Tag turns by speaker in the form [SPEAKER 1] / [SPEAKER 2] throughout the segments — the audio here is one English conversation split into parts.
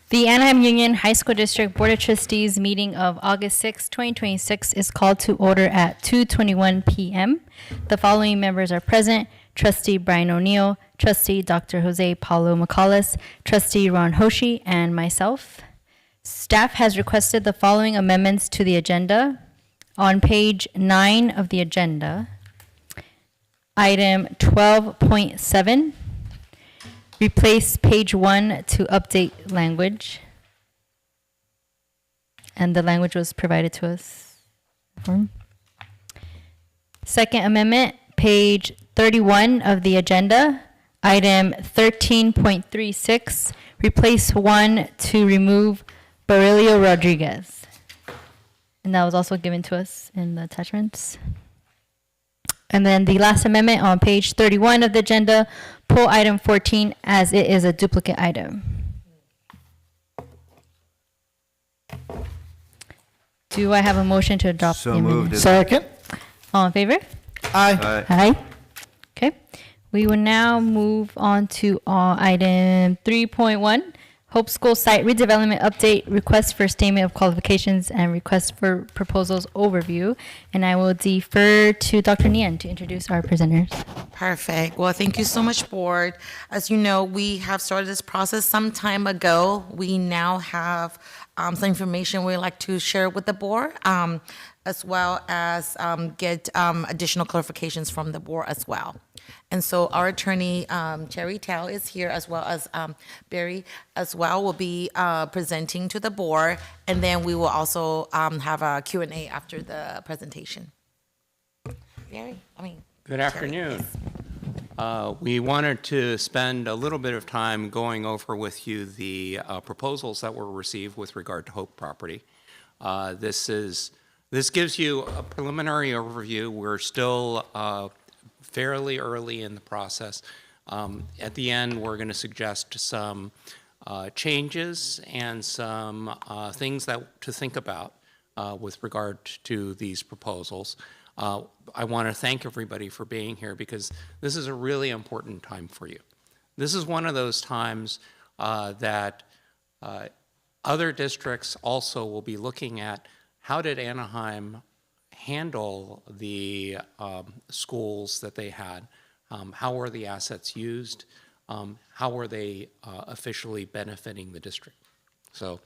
[SPEAKER 1] The Anaheim Union High School District Board of Trustees meeting of August 6, 2026 is called to order at 2:21 p.m. The following members are present: Trustee Brian O'Neill, Trustee Dr. Jose Paulo Macallis, Trustee Ron Hoshi, and myself. Staff has requested the following amendments to the agenda. On page 9 of the agenda, item 12.7, replace page 1 to update language. And the language was provided to us. Second amendment, page 31 of the agenda, item 13.36, replace 1 to remove Barilio Rodriguez. And that was also given to us in the attachments. And then the last amendment on page 31 of the agenda, pull item 14 as it is a duplicate item. Do I have a motion to adopt the amendment?
[SPEAKER 2] moved.
[SPEAKER 3] Second.
[SPEAKER 1] All in favor?
[SPEAKER 3] Aye.
[SPEAKER 1] Aye. Okay. We will now move on to item 3.1, Hope School Site Redevelopment Update, Request for Statement of Qualifications and Request for Proposals Overview. And I will defer to Dr. Nian to introduce our presenters.
[SPEAKER 4] Perfect. Well, thank you so much, Board. As you know, we have started this process some time ago. We now have some information we'd like to share with the Board, as well as get additional clarifications from the Board as well. And so our attorney, Cherry Tao, is here, as well as Barry as well will be presenting to the Board. And then we will also have a Q&A after the presentation. Barry,
[SPEAKER 5] Good afternoon. We wanted to spend a little bit of time going over with you the proposals that were received with regard to Hope property. This gives you a preliminary overview. We're still fairly early in the process. At the end, we're going to suggest some changes and some things to think about with regard to these proposals. I want to thank everybody for being here because this is a really important time for you. This is one of those times that other districts also will be looking at how did Anaheim handle the schools that they had? How were the assets used? How were they officially benefiting the district? So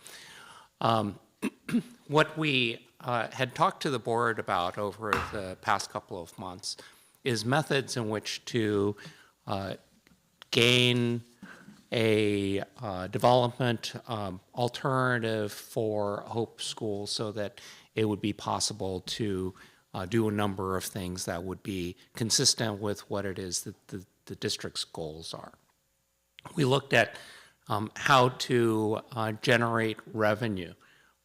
[SPEAKER 5] what we had talked to the Board about over the past couple of months is methods in which to gain a development alternative for Hope School so that it would be possible to do a number of things that would be consistent with what it is that the district's goals are. We looked at how to generate revenue,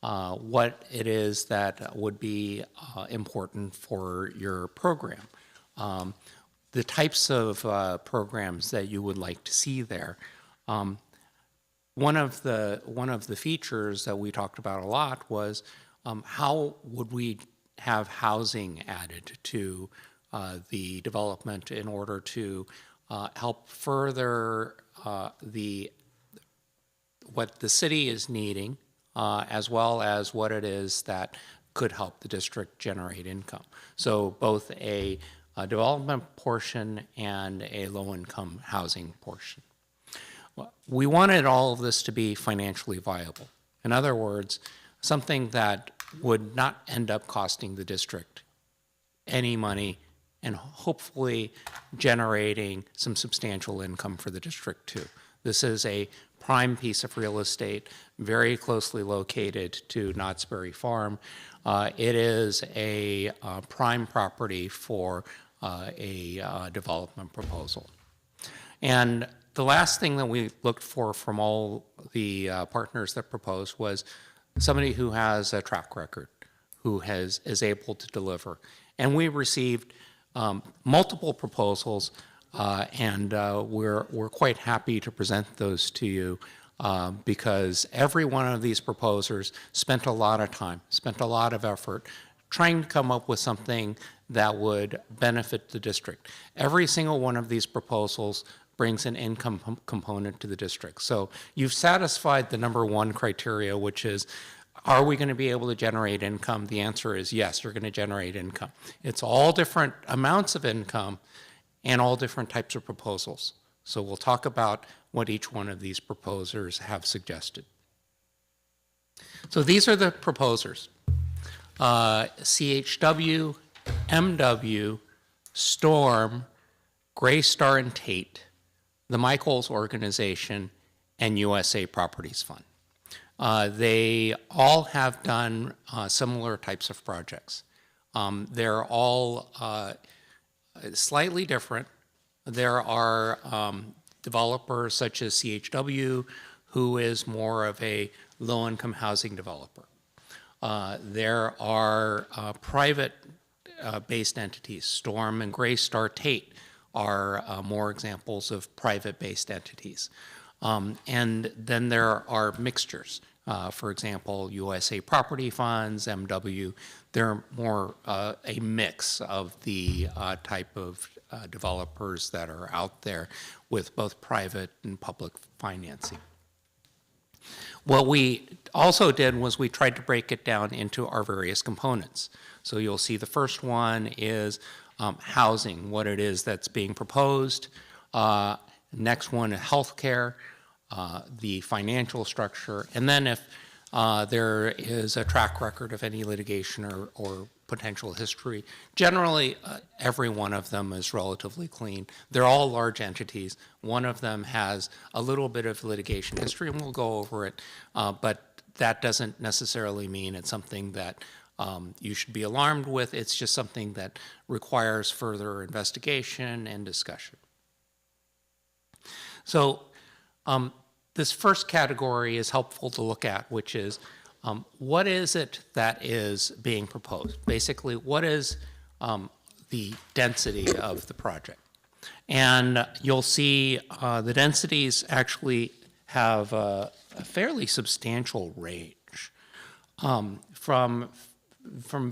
[SPEAKER 5] what it is that would be important for your program, the types of programs that you would like to see there. One of the features that we talked about a lot was how would we have housing added to the development in order to help further what the city is needing, as well as what it is that could help the district generate income. So both a development portion and a low-income housing portion. We wanted all of this to be financially viable. In other words, something that would not end up costing the district any money and hopefully generating some substantial income for the district too. This is a prime piece of real estate, very closely located to Knott's Berry Farm. It is a prime property for a development proposal. And the last thing that we looked for from all the partners that proposed was somebody who has a track record, who is able to deliver. And we received multiple proposals, and we're quite happy to present those to you because every one of these proposers spent a lot of time, spent a lot of effort trying to come up with something that would benefit the district. Every single one of these proposals brings an income component to the district. So you've satisfied the number one criteria, which is, are we going to be able to generate income? The answer is yes, you're going to generate income. It's all different amounts of income and all different types of proposals. So we'll talk about what each one of these proposers have suggested. So these are the proposers. CHW, MW, Storm, Gray Star and Tate, the Michaels Organization, and USA Properties Fund. They all have done similar types of projects. They're all slightly different. There are developers such as CHW, who is more of a low-income housing developer. There are private-based entities. Storm and Gray Star Tate are more examples of private-based entities. And then there are mixtures. For example, USA Property Funds, MW, they're more a mix of the type of developers that are out there with both private and public financing. What we also did was we tried to break it down into our various components. So you'll see the first one is housing, what it is that's being proposed. Next one, healthcare, the financial structure, and then if there is a track record of any litigation or potential history. Generally, every one of them is relatively clean. They're all large entities. One of them has a little bit of litigation history, and we'll go over it, but that doesn't necessarily mean it's something that you should be alarmed with. It's just something that requires further investigation and discussion. So this first category is helpful to look at, which is what is it that is being proposed? Basically, what is the density of the project? And you'll see the densities actually have a fairly substantial range. From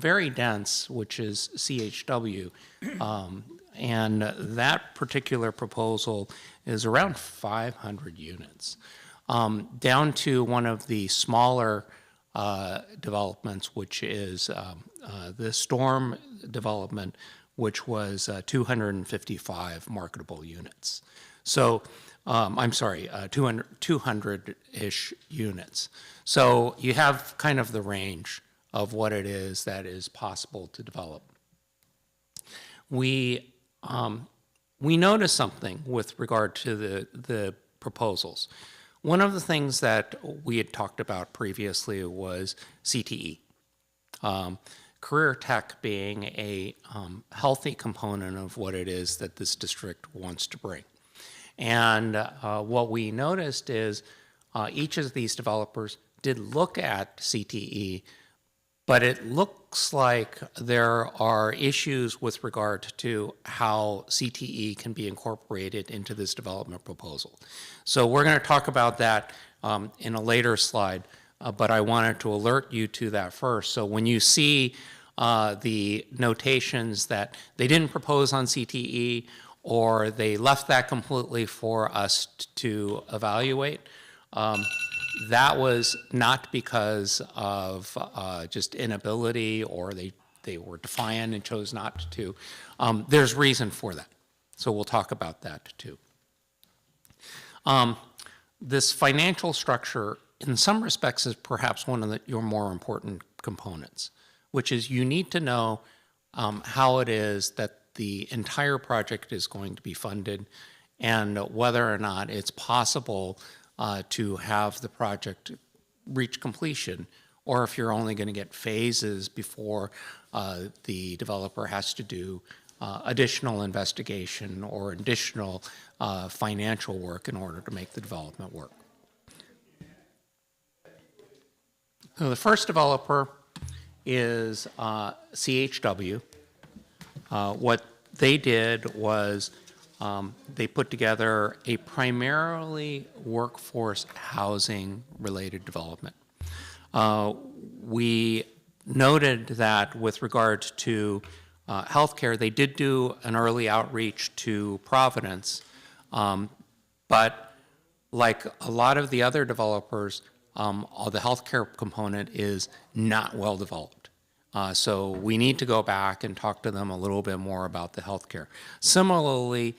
[SPEAKER 5] very dense, which is CHW, and that particular proposal is around 500 units, down to one of the smaller developments, which is the Storm development, which was 255 marketable units. So, I'm sorry, 200-ish units. So you have kind of the range of what it is that is possible to develop. We noticed something with regard to the proposals. One of the things that we had talked about previously was CTE. Career tech being a healthy component of what it is that this district wants to bring. And what we noticed is each of these developers did look at CTE, but it looks like there are issues with regard to how CTE can be incorporated into this development proposal. So we're going to talk about that in a later slide, but I wanted to alert you to that first. So when you see the notations that they didn't propose on CTE or they left that completely for us to evaluate, that was not because of just inability or they were defiant and chose not to. There's reason for that. So we'll talk about that too. This financial structure, in some respects, is perhaps one of your more important components, which is you need to know how it is that the entire project is going to be funded and whether or not it's possible to have the project reach completion, or if you're only going to get phases before the developer has to do additional investigation or additional financial work in order to make the development work. So the first developer is CHW. What they did was they put together a primarily workforce housing related development. We noted that with regard to healthcare, they did do an early outreach to Providence, But like a lot of the other developers, the healthcare component is not well developed. So we need to go back and talk to them a little bit more about the healthcare. Similarly,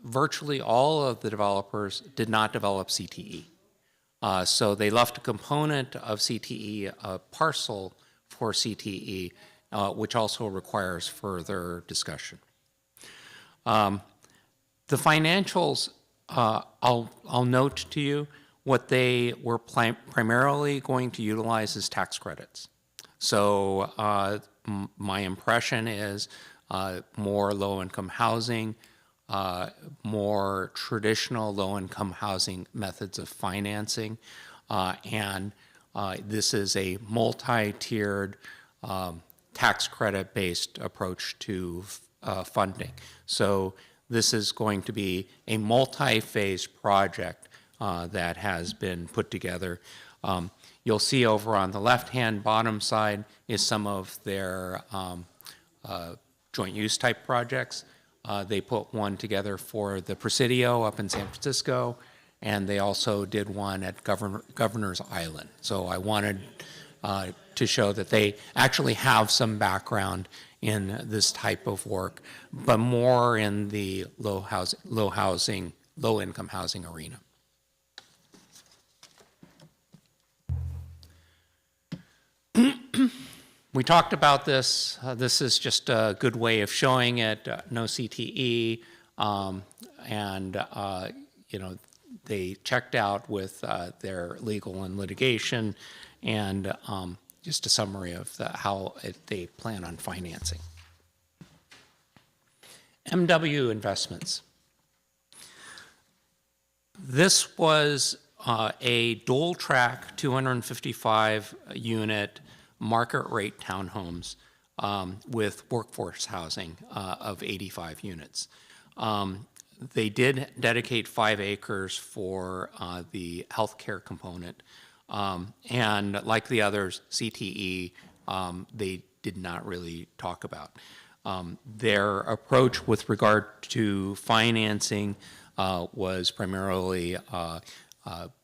[SPEAKER 5] virtually all of the developers did not develop CTE. So they left a component of CTE, a parcel for CTE, which also requires further discussion. The financials, I'll note to you, what they were primarily going to utilize is tax credits. So my impression is more low-income housing, more traditional low-income housing methods of financing, and this is a multi-tiered tax credit-based approach to funding. So this is going to be a multi-phase project that has been put together. You'll see over on the left-hand bottom side is some of their joint use type projects. They put one together for the Presidio up in San Francisco, and they also did one at Governor's Island. So I wanted to show that they actually have some background in this type of work, but more in the low-income housing arena. We talked about this. This is just a good way of showing it. No CTE, and you know, they checked out with their legal and litigation, and just a summary of how they plan on financing. MW Investments. This was a dual track 255 unit market rate townhomes with workforce housing of 85 units. They did dedicate 5 acres for the healthcare component. And like the others, CTE, they did not really talk about. Their approach with regard to financing was primarily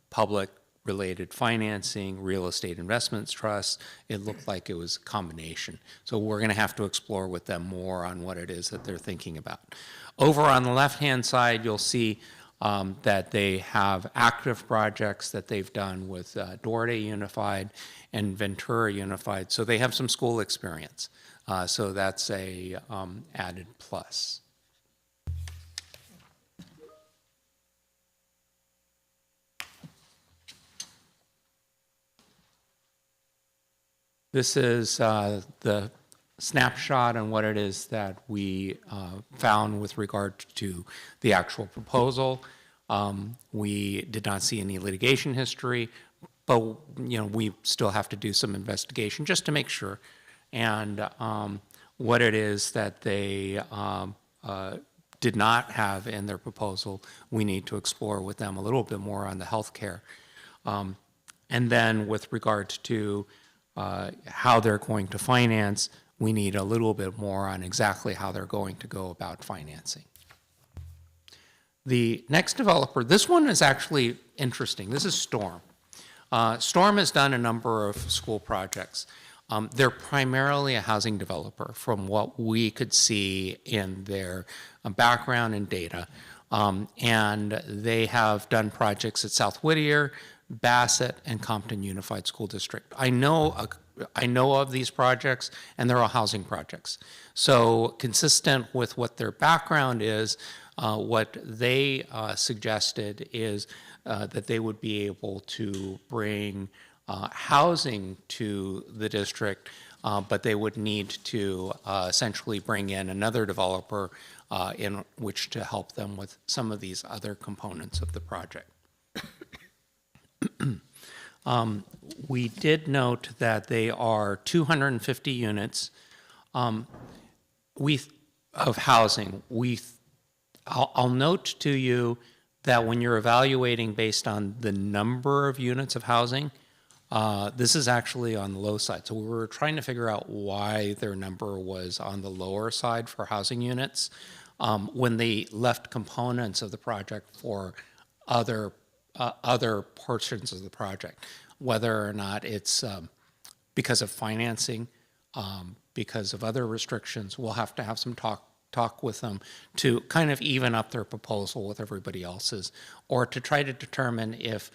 [SPEAKER 5] public-related financing, real estate investments trusts. It looked like it was a combination. So we're going to have to explore with them more on what it is that they're thinking about. Over on the left-hand side, you'll see that they have active projects that they've done with Duarte Unified and Ventura Unified. So they have some school experience. So that's a added plus. This is the snapshot on what it is that we found with regard to the actual proposal. We did not see any litigation history, but you know, we still have to do some investigation just to make sure. And what it is that they did not have in their proposal, we need to explore with them a little bit more on the healthcare. And then with regard to how they're going to finance, we need a little bit more on exactly how they're going to go about financing. The next developer, this one is actually interesting. This is Storm. Storm has done a number of school projects. They're primarily a housing developer from what we could see in their background and data. And they have done projects at South Whittier, Bassett, and Compton Unified School District. I know of these projects, and they're all housing projects. So consistent with what their background is, what they suggested is that they would be able to bring housing to the district, but they would need to essentially bring in another developer in which to help them with some of these other components of the project. We did note that they are 250 units of housing. I'll note to you that when you're evaluating based on the number of units of housing, this is actually on the low side. So we were trying to figure out why their number was on the lower side for housing units. when they left components of the project for other portions of the project, whether or not it's because of financing, because of other restrictions. We'll have to have some talk with them to kind of even up their proposal with everybody else's, or to try to determine if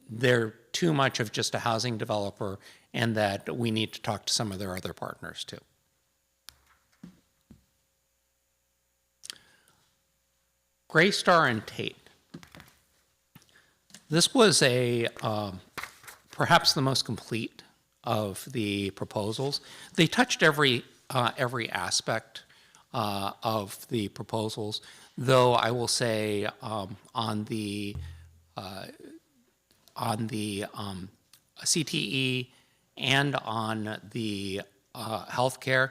[SPEAKER 5] they're too much of just a housing developer and that we need to talk to some of their other partners too. Graystar and Tate. This was perhaps the most complete of the proposals. They touched every aspect of the proposals, though I will say on the CTE and on the healthcare,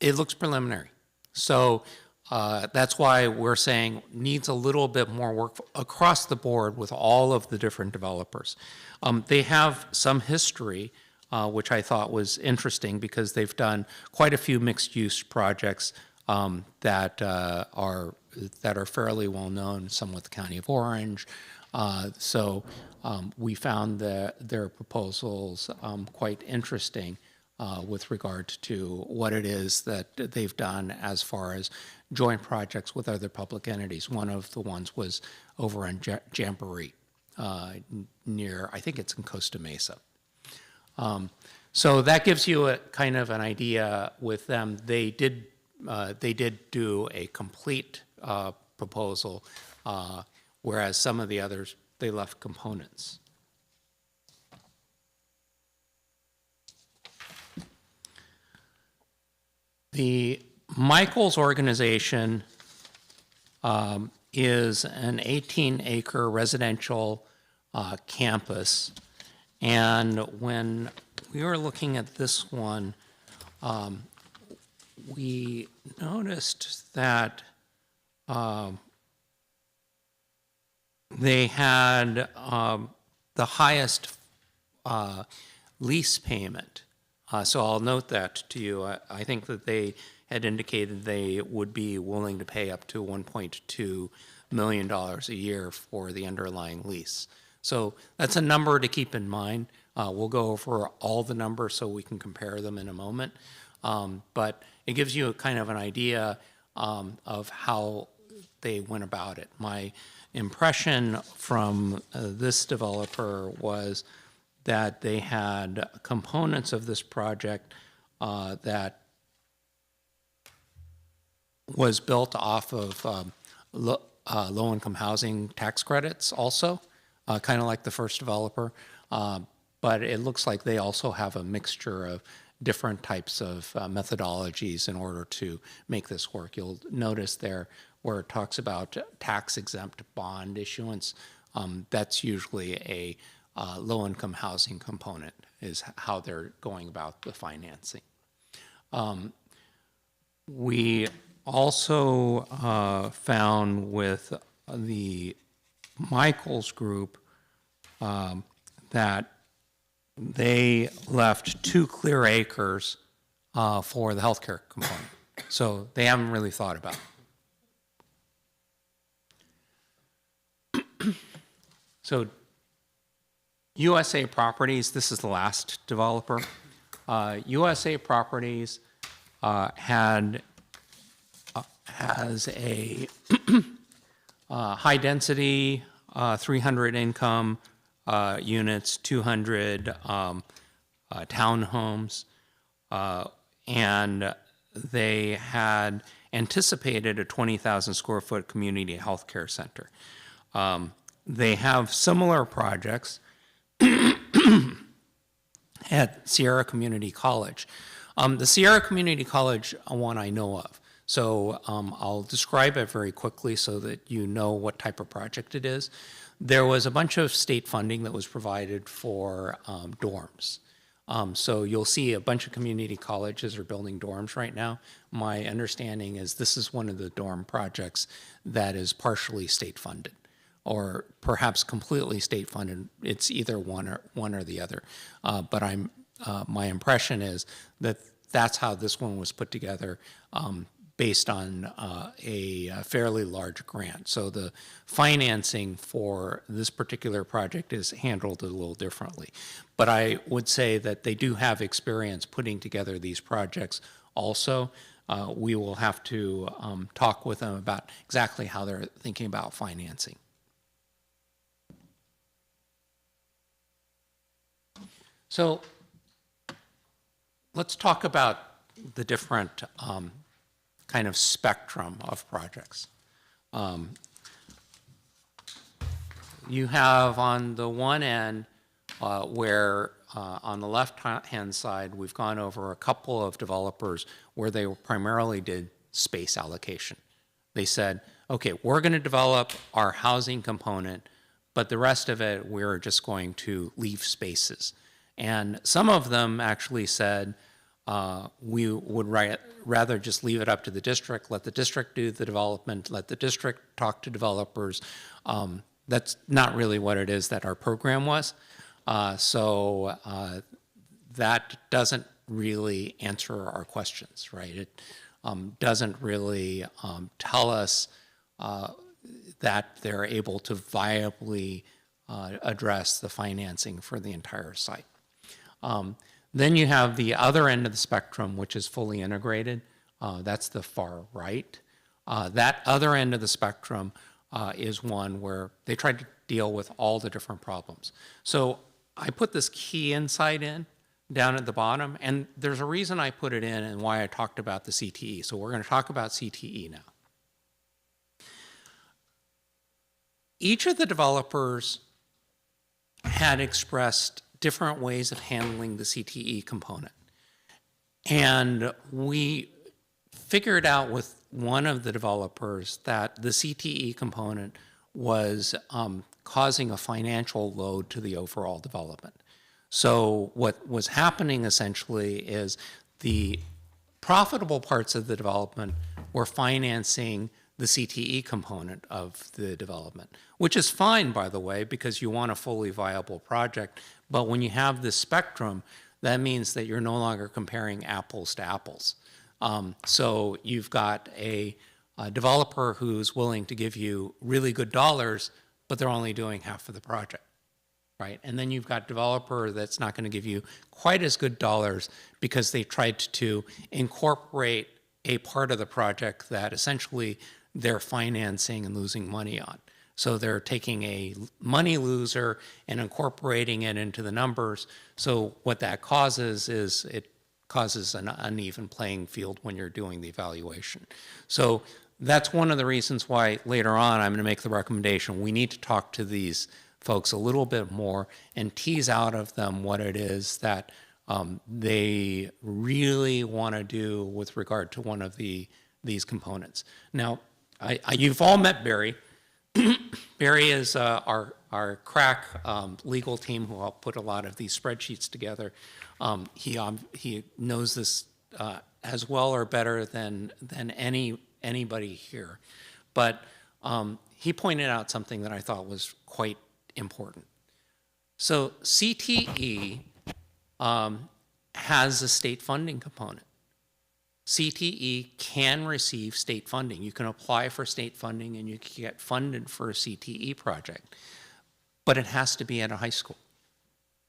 [SPEAKER 5] it looks preliminary. So that's why we're saying needs a little bit more work across the board with all of the different developers. They have some history, which I thought was interesting because they've done quite a few mixed-use projects that are fairly well known, some with the County of Orange. So we found their proposals quite interesting with regard to what it is that they've done as far as joint projects with other public entities. One of the ones was over on Jamboree, near, I think it's in Costa Mesa. So that gives you a kind of an idea with them. They did do a complete proposal, whereas some of the others, they left components. The Michaels organization is an 18-acre residential campus, and when we were looking at this one, we noticed that they had the highest lease payment. So I'll note that to you. I think that they had indicated they would be willing to pay up to $1.2 million a year for the underlying lease. So that's a number to keep in mind. We'll go over all the numbers so we can compare them in a moment. But it gives you a kind of an idea of how they went about it. My impression from this developer was that they had components of this project that was built off of low-income housing tax credits also, kind of like the first developer. But it looks like they also have a mixture of different types of methodologies in order to make this work. You'll notice there where it talks about tax-exempt bond issuance, that's usually a low-income housing component is how they're going about the financing. We also found with the Michaels group that they left 2 clear acres for the healthcare component. So they haven't really thought about it. So USA Properties, this is the last developer. USA Properties has a high density, 300 income units, 200 townhomes, and they had anticipated a 20,000 square foot community health care center. They have similar projects at Sierra Community College. The Sierra Community College one I know of. So I'll describe it very quickly so that you know what type of project it is. There was a bunch of state funding that was provided for dorms. So you'll see a bunch of community colleges are building dorms right now. My understanding is this is one of the dorm projects that is partially state funded, or perhaps completely state funded. It's either one or the other. But my impression is that that's how this one was put together, based on a fairly large grant. So the financing for this particular project is handled a little differently. But I would say that they do have experience putting together these projects also. We will have to talk with them about exactly how they're thinking about financing. So let's talk about the different kind of spectrum of projects. You have on the one end where on the left-hand side, we've gone over a couple of developers where they primarily did space allocation. They said, okay, we're going to develop our housing component, but the rest of it, we're just going to leave spaces. And some of them actually said, we would rather just leave it up to the district, let the district do the development, let the district talk to developers. That's not really what it is that our program was. So that doesn't really answer our questions, right? It doesn't really tell us that they're able to viably address the financing for the entire site. Then you have the other end of the spectrum, which is fully integrated. That's the far right. That other end of the spectrum is one where they tried to deal with all the different problems. So I put this key insight in down at the bottom, and there's a reason I put it in and why I talked about the CTE. So we're going to talk about CTE now. Each of the developers had expressed different ways of handling the CTE component. And we figured out with one of the developers that the CTE component was causing a financial load to the overall development. So what was happening essentially is the profitable parts of the development were financing the CTE component of the development, which is fine, by the way, because you want a fully viable project. But when you have this spectrum, that means that you're no longer comparing apples to apples. So you've got a developer who's willing to give you really good dollars, but they're only doing half of the project, right? And then you've got developer that's not going to give you quite as good dollars because they tried to incorporate a part of the project that essentially they're financing and losing money on. So they're taking a money loser and incorporating it into the numbers. So what that causes is it causes an uneven playing field when you're doing the evaluation. So that's one of the reasons why later on I'm going to make the recommendation. We need to talk to these folks a little bit more and tease out of them what it is that they really want to do with regard to one of these components. Now, you've all met Barry. Barry is our crack legal team who helped put a lot of these spreadsheets together. He knows this as well or better than anybody here. But he pointed out something that I thought was quite important. So CTE has a state funding component. CTE can receive state funding. You can apply for state funding and you can get funded for a CTE project, but it has to be at a high school.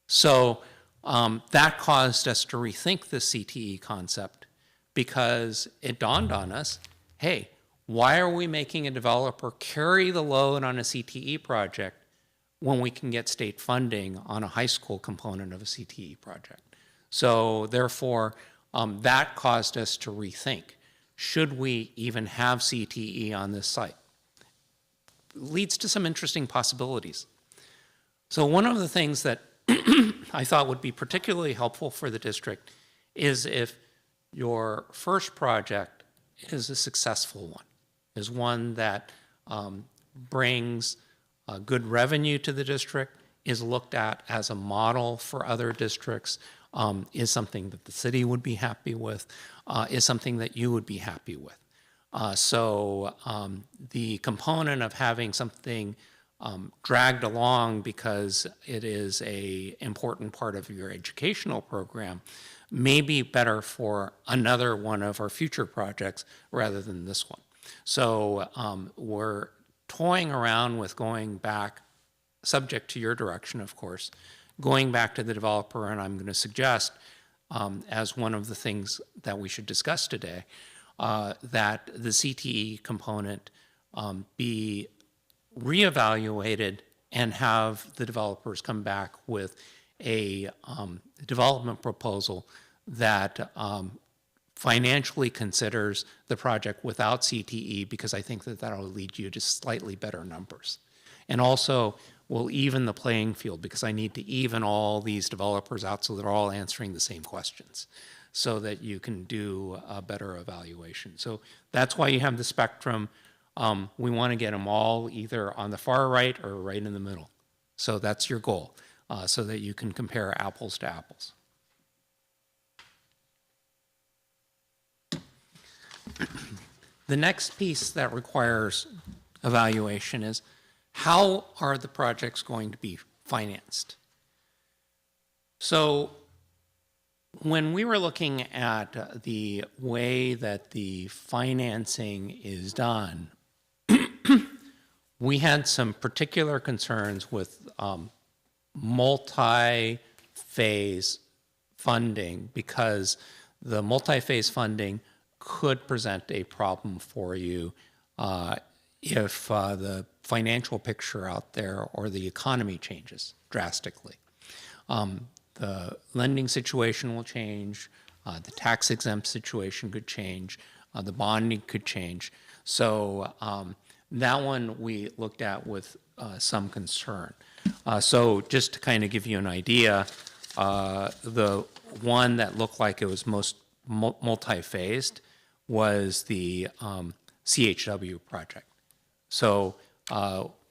[SPEAKER 5] So that caused us to rethink the CTE concept because it dawned on us, hey, why are we making a developer carry the load on a CTE project when we can get state funding on a high school component of a CTE project? So therefore, that caused us to rethink, should we even have CTE on this site? Leads to some interesting possibilities. So one of the things that I thought would be particularly helpful for the district is if your first project is a successful one, is one that brings good revenue to the district, is looked at as a model for other districts, is something that the city would be happy with, is something that you would be happy with. So the component of having something dragged along because it is an important part of your educational program may be better for another one of our future projects rather than this one. So we're toying around with going back, subject to your direction, of course, going back to the developer, and I'm going to suggest as one of the things that we should discuss today, that the CTE component be reevaluated and have the developers come back with a development proposal that financially considers the project without CTE, because I think that that'll lead you to slightly better numbers. And also will even the playing field, because I need to even all these developers out so they're all answering the same questions so that you can do a better evaluation. So that's why you have the spectrum. We want to get them all either on the far right or right in the middle. So that's your goal, so that you can compare apples to apples. The next piece that requires evaluation is, how are the projects going to be financed? So when we were looking at the way that the financing is done, we had some particular concerns with multi-phase funding, because the multi-phase funding could present a problem for you if the financial picture out there or the economy changes drastically. The lending situation will change, the tax exempt situation could change, the bonding could change. So that one we looked at with some concern. So just to kind of give you an idea, the one that looked like it was most multi-phased was the CHW project. So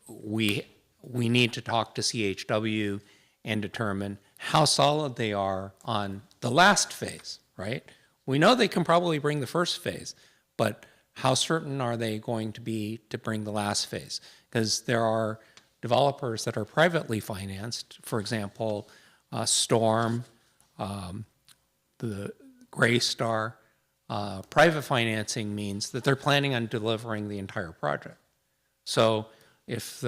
[SPEAKER 5] we need to talk to CHW and determine how solid they are on the last phase, right? We know they can probably bring the first phase, but how certain are they going to be to bring the last phase? Because there are developers that are privately financed, for example, Storm, the Greystar. Private financing means that they're planning on delivering the entire project. So if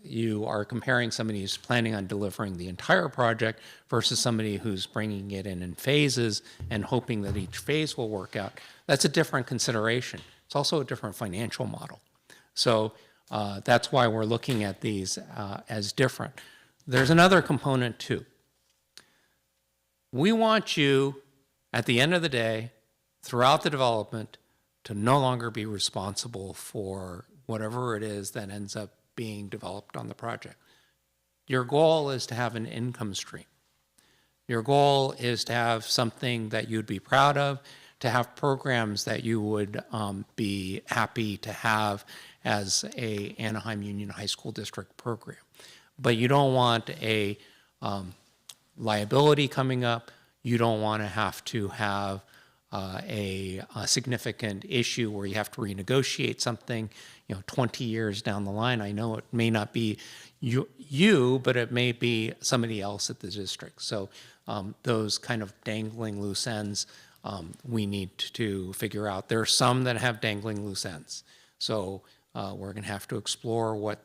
[SPEAKER 5] you are comparing somebody who's planning on delivering the entire project versus somebody who's bringing it in phases and hoping that each phase will work out, that's a different consideration. It's also a different financial model. So that's why we're looking at these as different. There's another component too. We want you, at the end of the day, throughout the development, to no longer be responsible for whatever it is that ends up being developed on the project. Your goal is to have an income stream. Your goal is to have something that you'd be proud of, to have programs that you would be happy to have as a Anaheim Union High School District program. But you don't want a liability coming up. You don't want to have a significant issue where you have to renegotiate something, 20 years down the line. I know it may not be you, but it may be somebody else at the district. So those kind of dangling loose ends, we need to figure out. There are some that have dangling loose ends. So we're going to have to explore what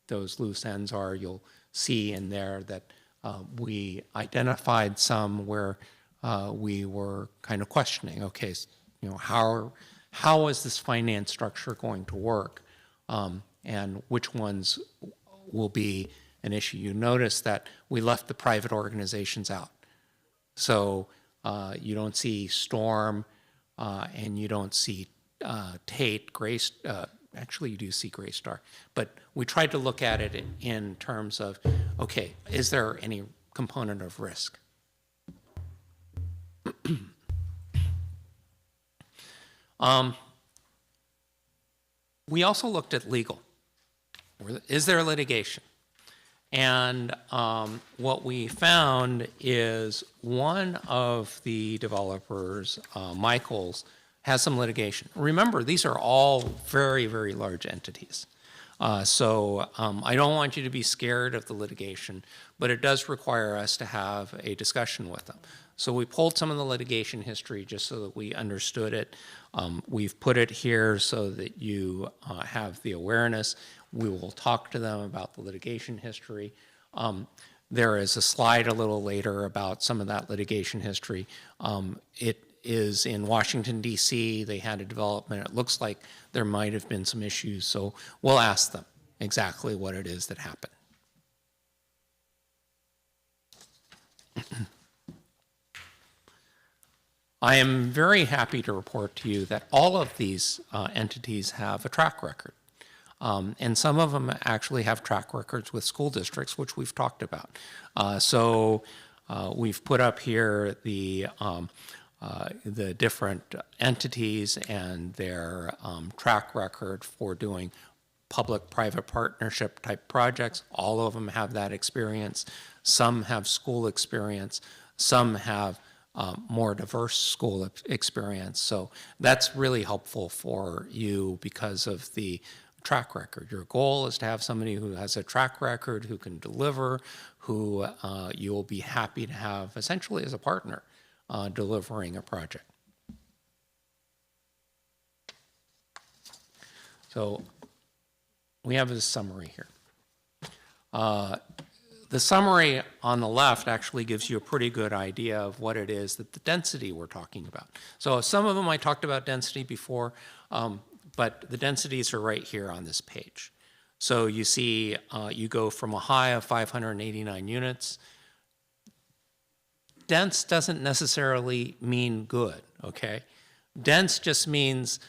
[SPEAKER 5] those loose ends are. You'll see in there that we identified some where we were kind of questioning, okay, how is this finance structure going to work, and which ones will be an issue? You notice that we left the private organizations out. So you don't see Storm, and you don't see Tate, actually you do see Greystar, but we tried to look at it in terms of, okay, is there any component of risk? We also looked at legal. Is there litigation? And what we found is one of the developers, Michaels, has some litigation. Remember, these are all very, very large entities. So I don't want you to be scared of the litigation, but it does require us to have a discussion with them. So we pulled some of the litigation history just so that we understood it. We've put it here so that you have the awareness. We will talk to them about the litigation history. There is a slide a little later about some of that litigation history. It is in Washington, D.C. They had a development. It looks like there might have been some issues, so we'll ask them exactly what it is that happened. I am very happy to report to you that all of these entities have a track record. And some of them actually have track records with school districts, which we've talked about. So we've put up here the different entities and their track record for doing public-private partnership type projects. All of them have that experience. Some have school experience. Some have more diverse school experience. So that's really helpful for you because of the track record. Your goal is to have somebody who has a track record, who can deliver, who you will be happy to have essentially as a partner delivering a project. So we have this summary here. The summary on the left actually gives you a pretty good idea of what it is that the density we're talking about. So some of them I talked about density before, but the densities are right here on this page. So you see you go from a high of 589 units. Dense doesn't necessarily mean good, okay? Dense just means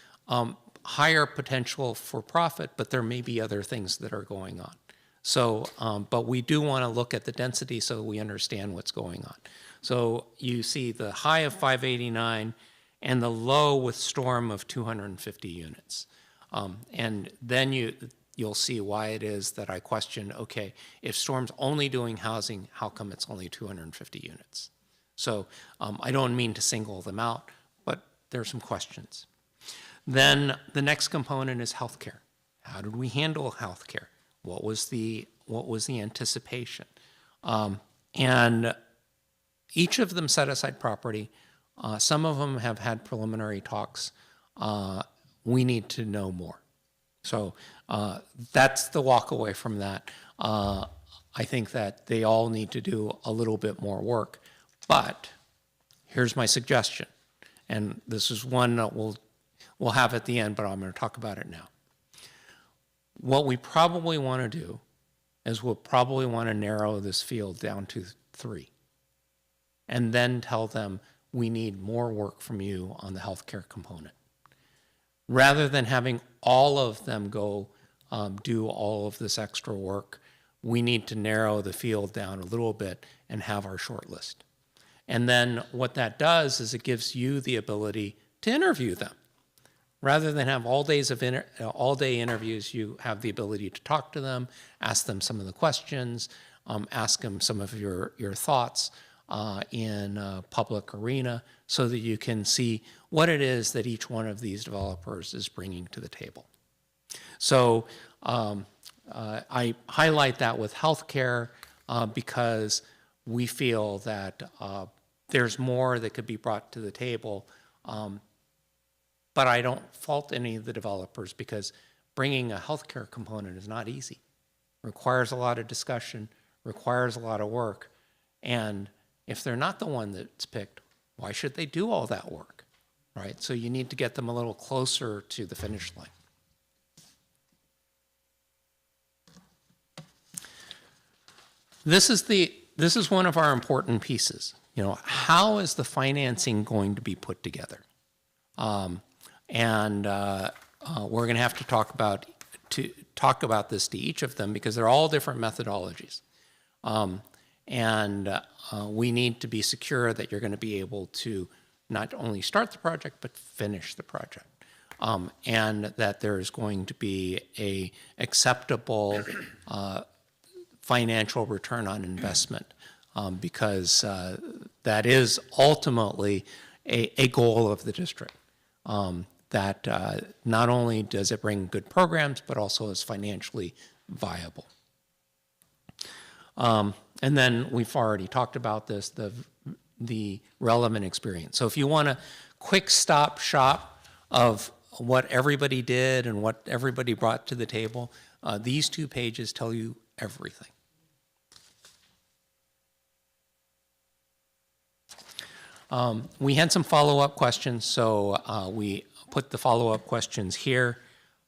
[SPEAKER 5] higher potential for profit, but there may be other things that are going on. So, but we do want to look at the density so we understand what's going on. So you see the high of 589 and the low with storm of 250 units. And then you'll see why it is that I question, okay, if storm's only doing housing, how come it's only 250 units? So I don't mean to single them out, but there's some questions. Then the next component is healthcare. How did we handle healthcare? What was the anticipation? And each of them set aside property. Some of them have had preliminary talks. We need to know more. So that's the walk away from that. I think that they all need to do a little bit more work. But here's my suggestion. And this is one that we'll have at the end, but I'm going to talk about it now. What we probably want to do is we'll probably want to narrow this field down to 3 and then tell them we need more work from you on the healthcare component. Rather than having all of them go do all of this extra work, we need to narrow the field down a little bit and have our short list. And then what that does is it gives you the ability to interview them. Rather than have all-day interviews, you have the ability to talk to them, ask them some of the questions, ask them some of your thoughts in a public arena so that you can see what it is that each one of these developers is bringing to the table. So I highlight that with healthcare because we feel that there's more that could be brought to the table. But I don't fault any of the developers because bringing a healthcare component is not easy. Requires a lot of discussion, requires a lot of work. And if they're not the one that's picked, why should they do all that work, right? So you need to get them a little closer to the finish line. This is one of our important pieces. You know, how is the financing going to be put together? We're going to have to talk about this to each of them because they're all different methodologies. We need to be secure that you're going to be able to not only start the project, but finish the project. And that there's going to be a acceptable financial return on investment because that is ultimately a goal of the district. That not only does it bring good programs, but also is financially viable. And then we've already talked about this, the the relevant experience. So if you want a quick stop shop of what everybody did and what everybody brought to the table, these 2 pages tell you everything. We had some follow-up questions, so we put the follow-up questions here.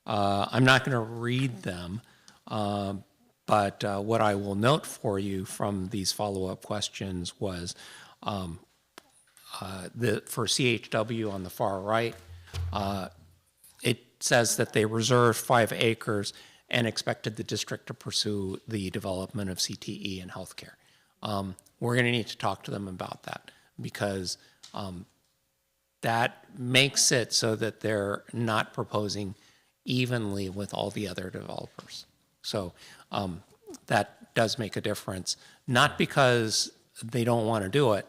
[SPEAKER 5] I'm not going to read them, but what I will note for you from these follow-up questions was for CHW on the far right, it says that they reserved 5 acres and expected the district to pursue the development of CTE and healthcare. We're going to need to talk to them about that, because that makes it so that they're not proposing evenly with all the other developers. So that does make a difference, not because they don't want to do it,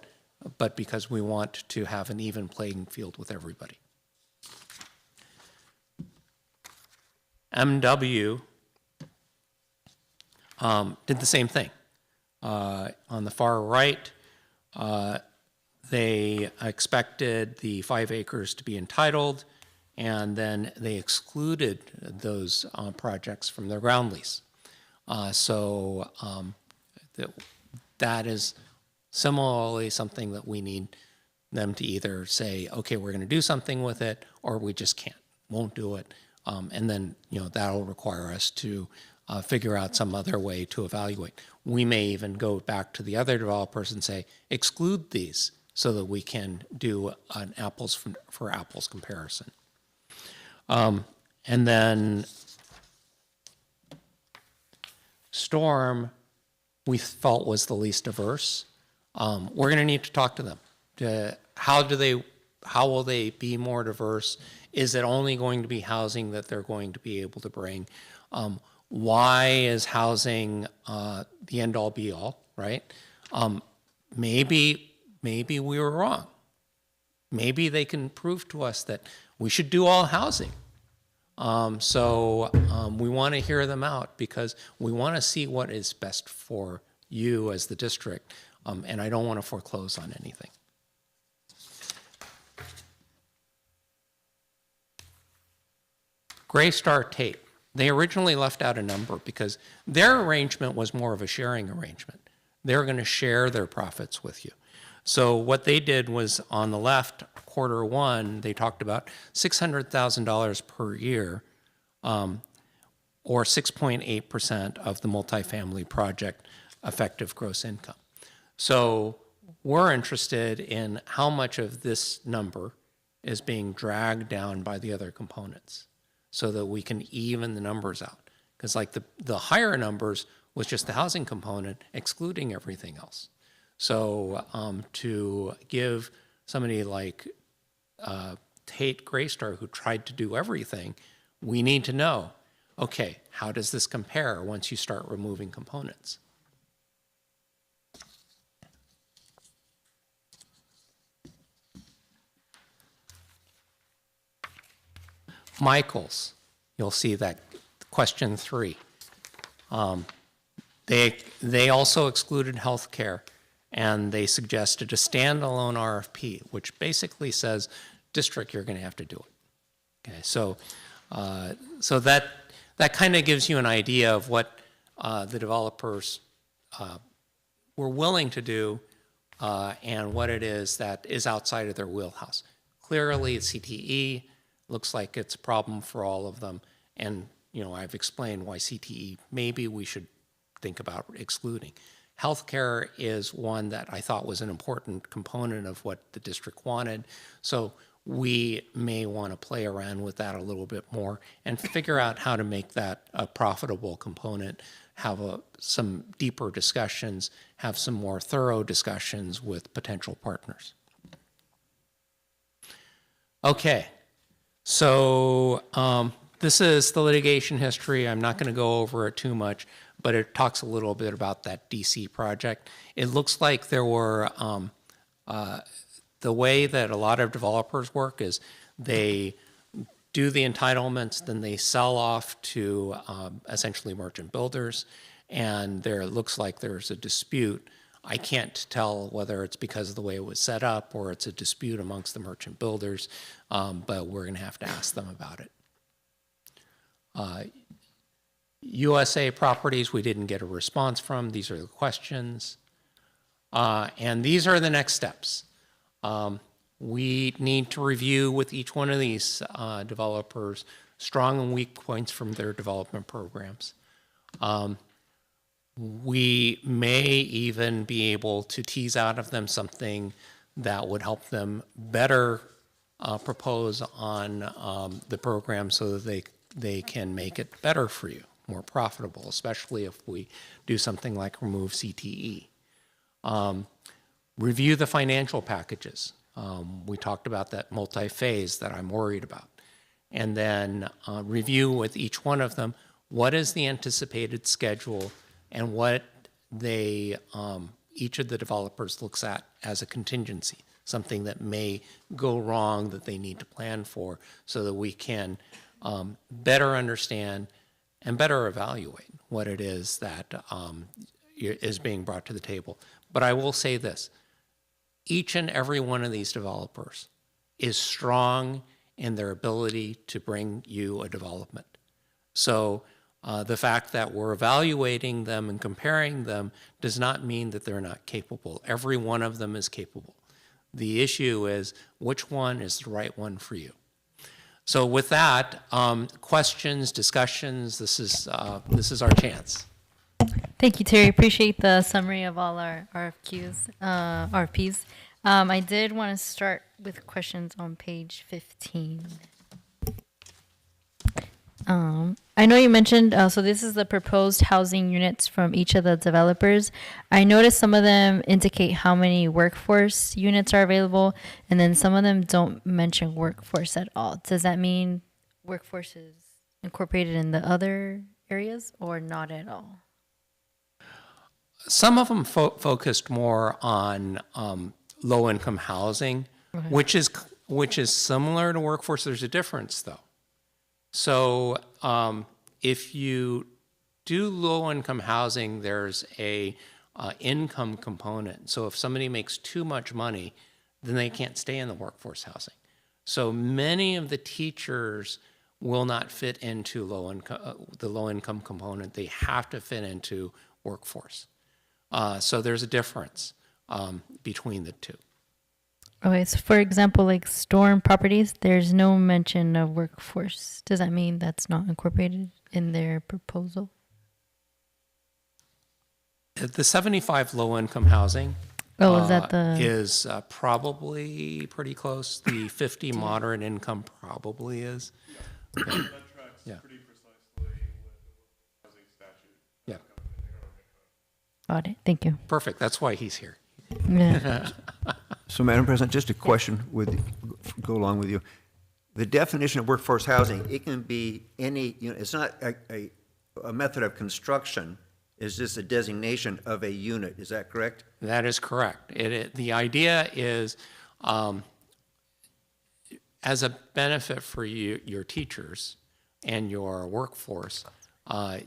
[SPEAKER 5] but because we want to have an even playing field with everybody. MW did the same thing. On the far right, they expected the 5 acres to be entitled, and then they excluded those projects from their ground lease. That is similarly something that we need them to either say, okay, we're going to do something with it, or we just can't, won't do it. And then, that'll require us to figure out some other way to evaluate. We may even go back to the other developers and say, exclude these so that we can do an apples for apples comparison. And then Storm, we felt was the least diverse. We're going to need to talk to them. How will they be more diverse? Is it only going to be housing that they're going to be able to bring? Why is housing the end all be all, right? Maybe we were wrong. Maybe they can prove to us that we should do all housing. We want to hear them out, because we want to see what is best for you as the district, and I don't want to foreclose on anything. Graystar Tate, they originally left out a number because their arrangement was more of a sharing arrangement. They're going to share their profits with you. So what they did was, on the left, Q1, they talked about $600,000 per year, or 6.8% of the multifamily project effective gross income. So we're interested in how much of this number is being dragged down by the other components, so that we can even the numbers out. Because like the higher numbers was just the housing component, excluding everything else. So to give somebody like Tate Graystar, who tried to do everything, we need to know, okay, how does this compare once you start removing components? Michaels, you'll see that question 3. They also excluded healthcare, and they suggested a standalone RFP, which basically says, district, you're going to have to do it. Okay, so that kind of gives you an idea of what the developers were willing to do and what it is that is outside of their wheelhouse. Clearly, CTE looks like it's a problem for all of them, and I've explained why CTE maybe we should think about excluding. Healthcare is one that I thought was an important component of what the district wanted, so we may want to play around with that a little bit more and figure out how to make that a profitable component, have some deeper discussions, have some more thorough discussions with potential partners. Okay, so this is the litigation history. I'm not going to go over it too much, but it talks a little bit about that DC project. It looks like there were, the way that a lot of developers work is they do the entitlements, then they sell off to essentially merchant builders, and it looks like there's a dispute I can't tell whether it's because of the way it was set up or it's a dispute amongst the merchant builders, but we're going to have to ask them about it. USA Properties, we didn't get a response from. These are the questions. And these are the next steps. We need to review with each one of these developers strong and weak points from their development programs. We may even be able to tease out of them something that would help them better propose on the program so that they can make it better for you, more profitable, especially if we do something like remove CTE. Review the financial packages. We talked about that multi-phase that I'm worried about. And then review with each one of them, what is the anticipated schedule and what they, each of the developers looks at as a contingency, something that may go wrong that they need to plan for so that we can better understand and better evaluate what it is that is being brought to the table. But I will say this, each and every one of these developers is strong in their ability to bring you a development. So the fact that we're evaluating them and comparing them does not mean that they're not capable. Every one of them is capable. The issue is which one is the right one for you. So with that, questions, discussions, this is our chance.
[SPEAKER 1] Thank you, Terry. Appreciate the summary of all our RFPs. I did want to start with questions on page 15. I know you mentioned, so this is the proposed housing units from each of the developers. I noticed some of them indicate how many workforce units are available, and then some of them don't mention workforce at all. Does that mean workforce is incorporated in the other areas or not at all?
[SPEAKER 5] Some of them focused more on low-income housing, okay, which is similar to workforce. There's a difference, though. So if you do low-income housing, there's a income component. So if somebody makes too much money, then they can't stay in the workforce housing. So many of the teachers will not fit into the low-income component. They have to fit into workforce. So there's a difference between the two.
[SPEAKER 1] Okay, so for example, like Storm Properties, there's no mention of workforce. Does that mean that's not incorporated in their proposal?
[SPEAKER 5] The 75 low-income housing
[SPEAKER 1] is that
[SPEAKER 5] is probably pretty close. The 50 moderate income probably is.
[SPEAKER 2] Yeah. That tracks pretty precisely with the housing statute.
[SPEAKER 5] Yeah.
[SPEAKER 1] Got it. Thank you.
[SPEAKER 5] Perfect. That's why he's here.
[SPEAKER 1] Yeah.
[SPEAKER 3] So, Madam President, just a question go along with you. The definition of workforce housing, it can be any, it's not a method of construction. Is this a designation of a unit? Is that correct?
[SPEAKER 5] That is correct. The idea is, as a benefit for your teachers and your workforce,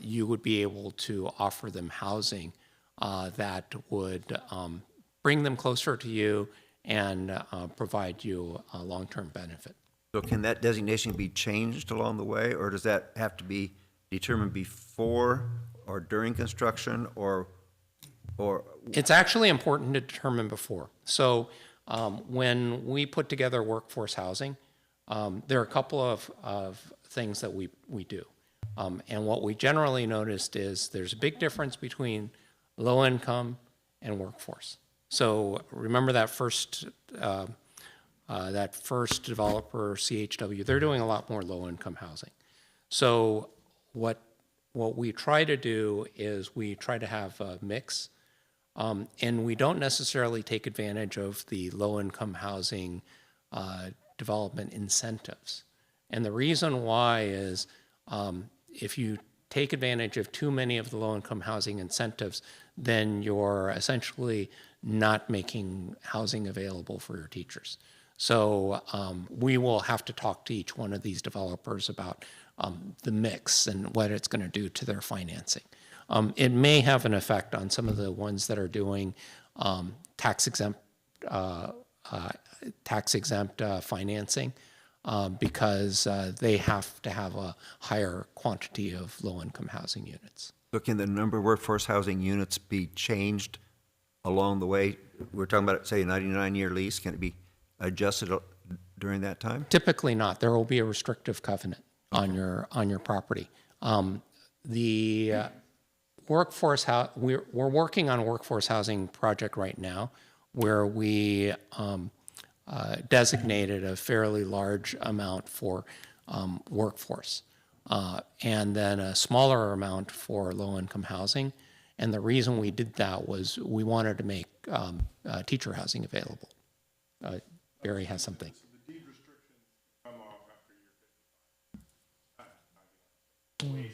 [SPEAKER 5] you would be able to offer them housing that would bring them closer to you and provide you a long-term benefit.
[SPEAKER 3] So can that designation be changed along the way, or does that have to be determined before or during construction, or?
[SPEAKER 5] It's actually important to determine before. So when we put together workforce housing, there are a couple of things that we do. And what we generally noticed is there's a big difference between low income and workforce. So remember that first developer, CHW, they're doing a lot more low income housing. So what we try to do is we try to have a mix, and we don't necessarily take advantage of the low income housing development incentives. And the reason why is if you take advantage of too many of the low-income housing incentives, then you're essentially not making housing available for your teachers. So we will have to talk to each one of these developers about the mix and what it's going to do to their financing. It may have an effect on some of the ones that are doing tax exempt financing because they have to have a higher quantity of low-income housing units.
[SPEAKER 3] So can the number of workforce housing units be changed along the way? We're talking about, say, a 99-year lease. Can it be adjusted during that time?
[SPEAKER 5] Typically not. There will be a restrictive covenant on your property. The workforce we're working on a workforce housing project right now where we designated a fairly large amount for workforce and then a smaller amount for low-income housing. And the reason we did that was we wanted to make teacher housing available. Barry has something.
[SPEAKER 2] So the deed restrictions come off after year 55.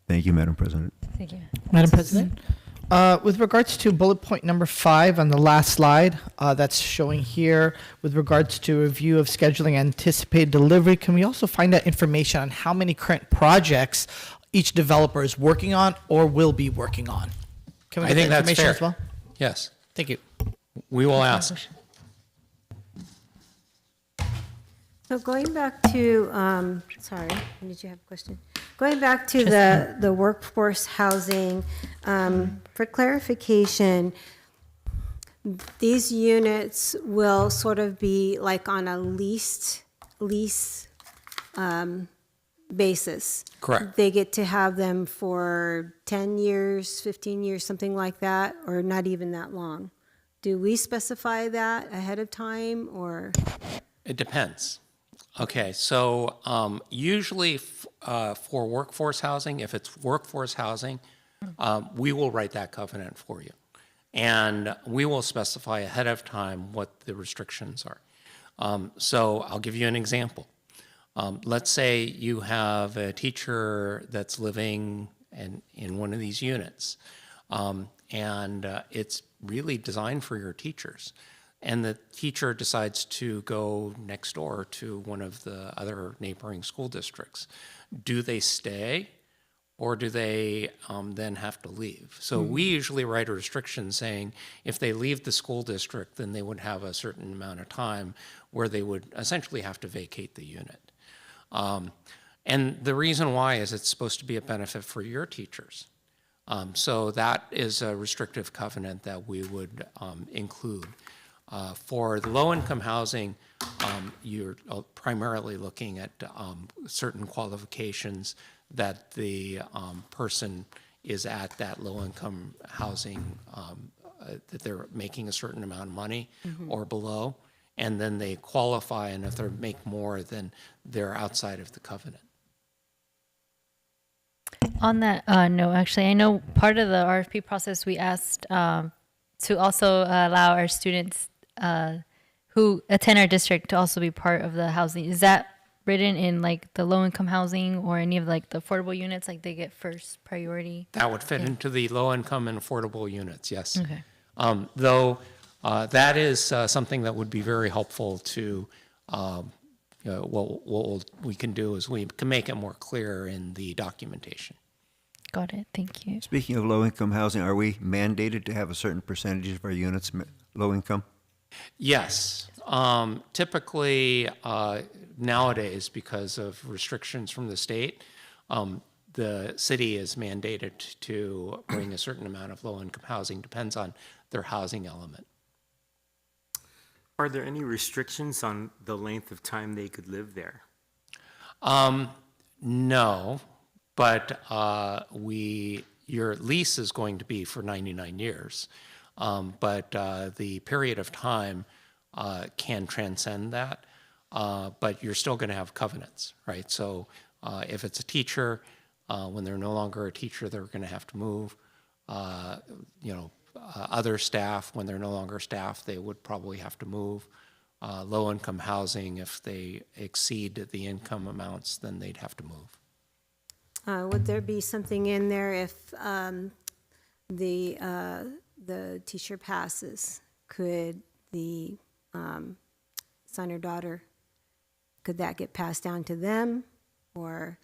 [SPEAKER 3] Thank you, Madam President.
[SPEAKER 1] Thank you.
[SPEAKER 6] Madam President, with regards to bullet point number 5 on the last slide, that's showing here with regards to review of scheduling anticipated delivery, can we also find out information on how many current projects each developer is working on or will be working on? Can we
[SPEAKER 5] I
[SPEAKER 6] get
[SPEAKER 5] think
[SPEAKER 6] that
[SPEAKER 5] that's
[SPEAKER 6] information
[SPEAKER 5] fair.
[SPEAKER 6] as well?
[SPEAKER 5] Yes,
[SPEAKER 6] Thank you.
[SPEAKER 5] we will ask.
[SPEAKER 7] So going back to, sorry, did you have a question? Going back to the workforce housing, for clarification, these units will sort of be like on a lease basis.
[SPEAKER 5] Correct.
[SPEAKER 7] They get to have them for 10 years, 15 years, something like that, or not even that long. Do we specify that ahead of time, or?
[SPEAKER 5] It depends. Okay, so usually for workforce housing, if it's workforce housing, we will write that covenant for you. And we will specify ahead of time what the restrictions are. So I'll give you an example. Let's say you have a teacher that's living in one of these units, and it's really designed for your teachers. And the teacher decides to go next door to one of the other neighboring school districts. Do they stay, or do they then have to leave? So we usually write a restriction saying if they leave the school district, then they would have a certain amount of time where they would essentially have to vacate the unit. And the reason why is it's supposed to be a benefit for your teachers. So that is a restrictive covenant that we would include. For the low-income housing, you're primarily looking at certain qualifications that the person is at that low-income housing, that they're making a certain amount of money or below, and then they qualify, and if they make more, then they're outside of the covenant.
[SPEAKER 1] On that note, actually, I know part of the RFP process, we asked to also allow our students who attend our district to also be part of the housing. Is that written in like the low-income housing or any of like the affordable units, like they get first priority?
[SPEAKER 5] That would fit into the low-income and affordable units, yes.
[SPEAKER 1] Okay.
[SPEAKER 5] Though that is something that would be very helpful to, what we can do is we can make it more clear in the documentation.
[SPEAKER 1] Got it. Thank you.
[SPEAKER 3] Speaking of low-income housing, are we mandated to have a certain percentage of our units low-income?
[SPEAKER 5] Yes. Typically, nowadays, because of restrictions from the state, the city is mandated to bring a certain amount of low-income housing, depends on their housing element.
[SPEAKER 8] Are there any restrictions on the length of time they could live there?
[SPEAKER 5] No, but your lease is going to be for 99 years. But the period of time can transcend that, but you're still going to have covenants, right? So if it's a teacher, when they're no longer a teacher, they're going to have to move. Other staff, when they're no longer staff, they would probably have to move. Low-income housing, if they exceed the income amounts, then they'd have to move.
[SPEAKER 7] Would there be something in there if the teacher passes? Could the son or daughter, could that get passed down to them? Or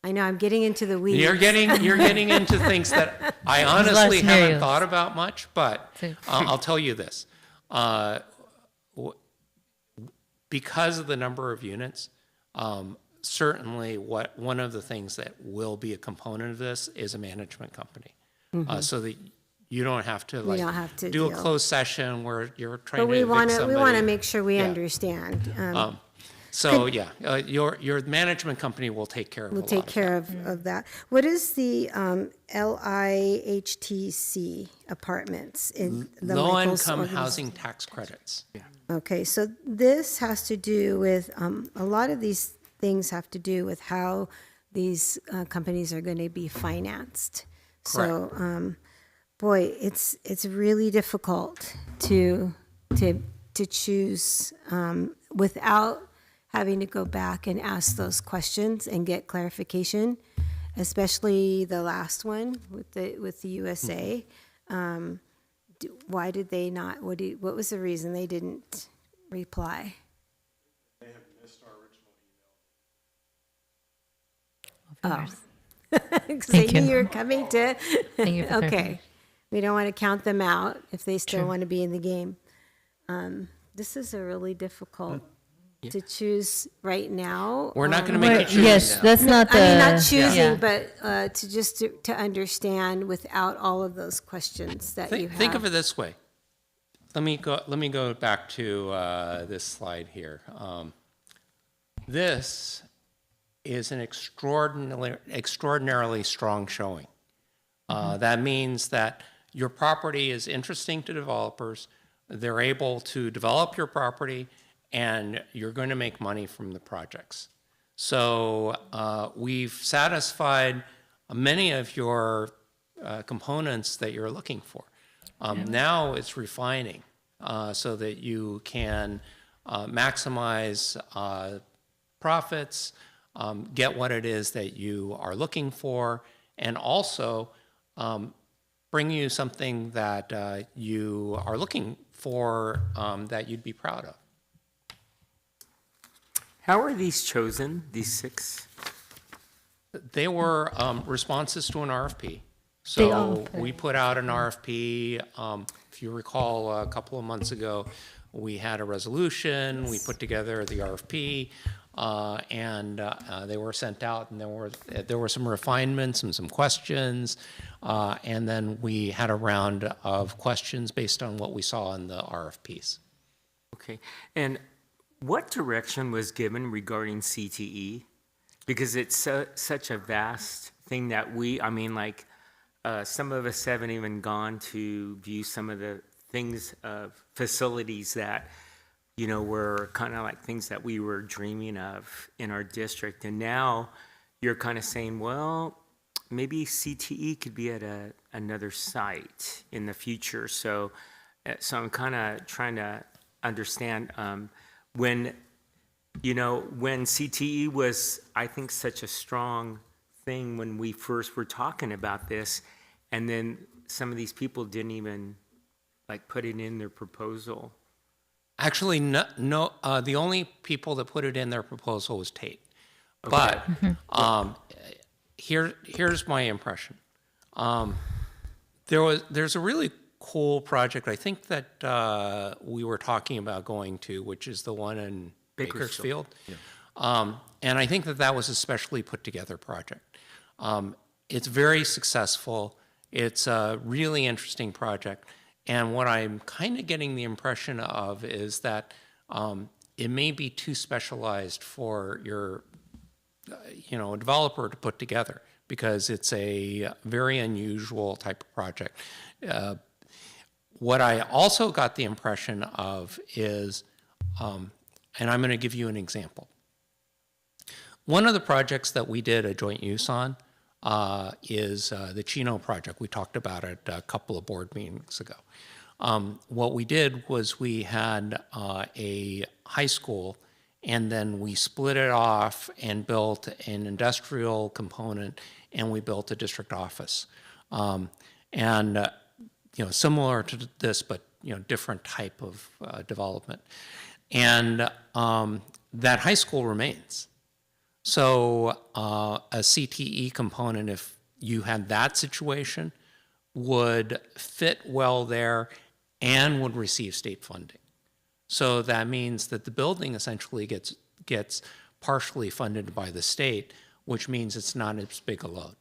[SPEAKER 7] I know, I'm getting into the weeds.
[SPEAKER 5] You're getting into things that I honestly haven't
[SPEAKER 1] scenarios.
[SPEAKER 5] thought about much, but
[SPEAKER 1] So-
[SPEAKER 5] I'll tell you this. Because of the number of units, certainly one of the things that will be a component of this is a management company. So that you don't have to like
[SPEAKER 7] don't have to
[SPEAKER 5] do a
[SPEAKER 7] deal.
[SPEAKER 5] closed session where you're trying
[SPEAKER 7] But
[SPEAKER 5] to
[SPEAKER 7] we
[SPEAKER 5] evict
[SPEAKER 7] want to,
[SPEAKER 5] somebody.
[SPEAKER 7] we want to make sure we
[SPEAKER 5] Yeah.
[SPEAKER 7] understand.
[SPEAKER 5] So yeah, your management company will take care of
[SPEAKER 7] We'll
[SPEAKER 5] a lot
[SPEAKER 7] take
[SPEAKER 5] of
[SPEAKER 7] care of that. What is the LIHTC apartments in the Michaels
[SPEAKER 5] Low-income
[SPEAKER 7] organization?
[SPEAKER 5] housing tax credits.
[SPEAKER 7] Okay, so this has to do with, a lot of these things have to do with how these companies are going to be financed. So, boy, it's really difficult to choose without having to go back and ask those questions and get clarification, especially the last one with the USA. Why did they not? What was the reason they didn't reply?
[SPEAKER 2] They have missed our original email.
[SPEAKER 7] Because they
[SPEAKER 1] Thank
[SPEAKER 7] knew
[SPEAKER 1] you.
[SPEAKER 7] you were coming to.
[SPEAKER 1] Thank you for
[SPEAKER 7] Okay, we don't want to count them out if they still
[SPEAKER 1] Sure.
[SPEAKER 7] want to be in the game. This is a really difficult to choose right now.
[SPEAKER 5] We're not going to make you choose.
[SPEAKER 1] Yes, that's not the.
[SPEAKER 7] I mean, not choosing,
[SPEAKER 1] Yeah.
[SPEAKER 7] but to understand without all of those questions that you have.
[SPEAKER 5] Think of it this way. Let me go back to this slide here. This is an extraordinarily strong showing. That means that your property is interesting to developers. They're able to develop your property, and you're going to make money from the projects. So we've satisfied many of your components that you're looking for. Now it's refining so that you can maximize profits, get what it is that you are looking for, and also bring you something that you are looking for that you'd be proud of.
[SPEAKER 8] How are these chosen, these 6?
[SPEAKER 5] They were responses to an RFP.
[SPEAKER 1] They
[SPEAKER 5] So
[SPEAKER 1] all-
[SPEAKER 5] we put out an RFP. If you recall, a couple of months ago, we had a resolution. We put together the RFP, and they were sent out. And there were some refinements and some questions, and then we had a round of questions based on what we saw in the RFPs.
[SPEAKER 8] Okay. And what direction was given regarding CTE? Because it's such a vast thing that some of us haven't even gone to view some of the things facilities that, were kind of like things that we were dreaming of in our district. And now you're kind of saying, well, maybe CTE could be at another site in the future. So I'm kind of trying to understand when CTE was, I think, such a strong thing when we first were talking about this, and then some of these people didn't even put it in their proposal.
[SPEAKER 5] Actually, no. The only people that put it in their proposal was Tate. But here's my impression. There's a really cool project I think that we were talking about going to, which is the one in Bakersfield. And I think that was a specially put together project. It's very successful. It's a really interesting project. And what I'm kind of getting the impression of is that it may be too specialized for your, a developer to put together because it's a very unusual type of project. What I also got the impression of is, and I'm going to give you an example. One of the projects that we did a joint use on is the Chino project. We talked about it a couple of board meetings ago. What we did was we had a high school, and then we split it off and built an industrial component, and we built a district office. Similar to this, but different type of development. And that high school remains. So a CTE component, if you had that situation, would fit well there and would receive state funding. So that means that the building essentially gets partially funded by the state, which means it's not as big a load.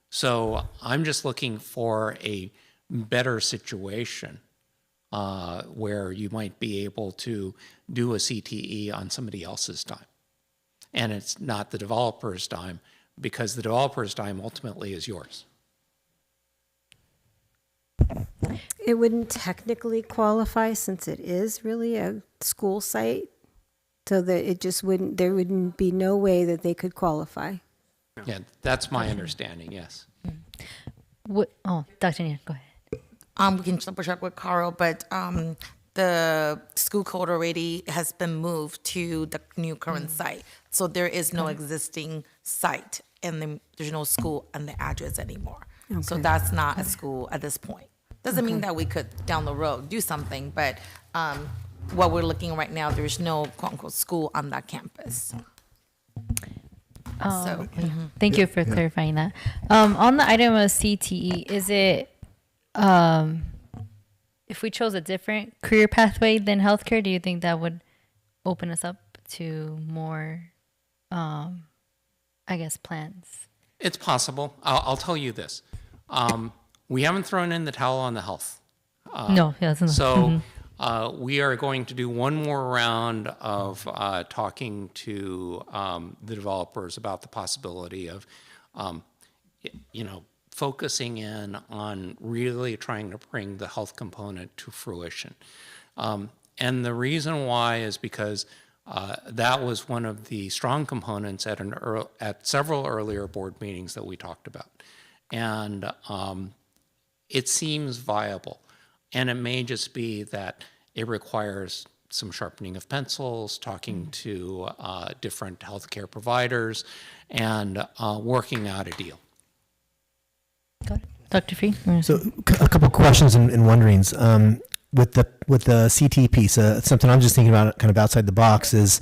[SPEAKER 5] So I'm just looking for a better situation where you might be able to do a CTE on somebody else's dime. And it's not the developer's dime, because the developer's dime ultimately is yours.
[SPEAKER 7] It wouldn't technically qualify since it is really a school site, so that it just wouldn't, there wouldn't be no way that they could qualify.
[SPEAKER 5] Yeah, that's my understanding, yes.
[SPEAKER 1] Oh, Dr. Nia, go ahead.
[SPEAKER 4] We can double check with Carl, but the school code already has been moved to the new current site. So there is no existing site, and then there's no school on the address anymore. So
[SPEAKER 7] Okay.
[SPEAKER 4] that's not a school at this point. Doesn't mean that we could, down the road, do something, but what we're looking right now, there's no quote-unquote school on that campus. So,
[SPEAKER 1] Thank you for clarifying that. On the item of CTE, is it, if we chose a different career pathway than healthcare, do you think that would open us up to more, I guess, plans?
[SPEAKER 5] It's possible. I'll tell you this. We haven't thrown in the towel on the health.
[SPEAKER 1] No, yeah, it's not.
[SPEAKER 5] So we are going to do one more round of talking to the developers about the possibility of, focusing in on really trying to bring the health component to fruition. And the reason why is because that was one of the strong components at several earlier board meetings that we talked about. And it seems viable. And it may just be that it requires some sharpening of pencils, talking to different healthcare providers, and working out a deal.
[SPEAKER 1] Got it. Dr. Fee?
[SPEAKER 9] So a couple questions and wonderings. With the CT piece, something I'm just thinking about kind of outside the box is,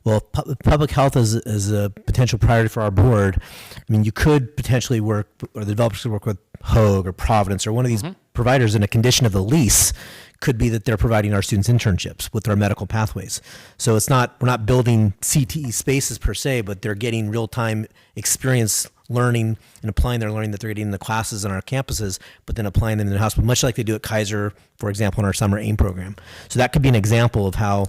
[SPEAKER 9] well, public health is a potential priority for our board. I mean, you could potentially work, or the developers could work with Hoag or Providence or one of these providers, and a condition of the lease could be that they're providing our students internships with our medical pathways. So we're not building CTE spaces per se, but they're getting real-time experience learning and applying their learning that they're getting in the classes on our campuses, but then applying them in the hospital, much like they do at Kaiser, for example, in our summer AIM program. So that could be an example of how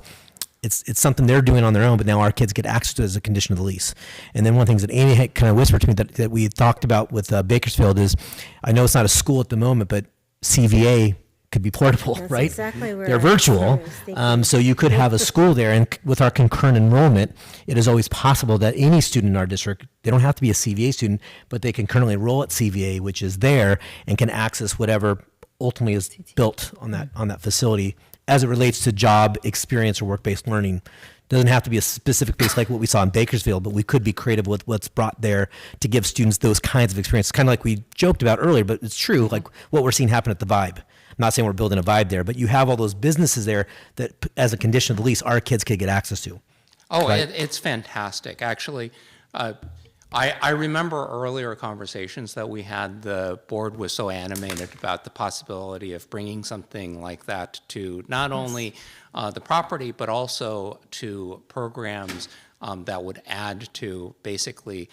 [SPEAKER 9] it's something they're doing on their own, but now our kids get access to it as a condition of the lease. And then one of the things that Amy had kind of whispered to me that we had talked about with Bakersfield is, I know it's not a school at the moment, but CVA could be portable,
[SPEAKER 7] That's
[SPEAKER 9] right?
[SPEAKER 7] exactly where
[SPEAKER 9] They're
[SPEAKER 7] I
[SPEAKER 9] virtual,
[SPEAKER 7] was thinking.
[SPEAKER 9] so you could have a school there. And with our concurrent enrollment, it is always possible that any student in our district, they don't have to be a CVA student, but they can currently enroll at CVA, which is there, and can access whatever ultimately is built on that facility as it relates to job experience or work-based learning. Doesn't have to be a specific base like what we saw in Bakersfield, but we could be creative with what's brought there to give students those kinds of experiences. Kind of like we joked about earlier, but it's true, like what we're seeing happen at the Vibe. I'm not saying we're building a Vibe there, but you have all those businesses there that, as a condition of the lease, our kids could get access to.
[SPEAKER 5] Oh,
[SPEAKER 9] Right.
[SPEAKER 5] it's fantastic. Actually, I remember earlier conversations that we had. The board was so animated about the possibility of bringing something like that to not only the property, but also to programs that would add to basically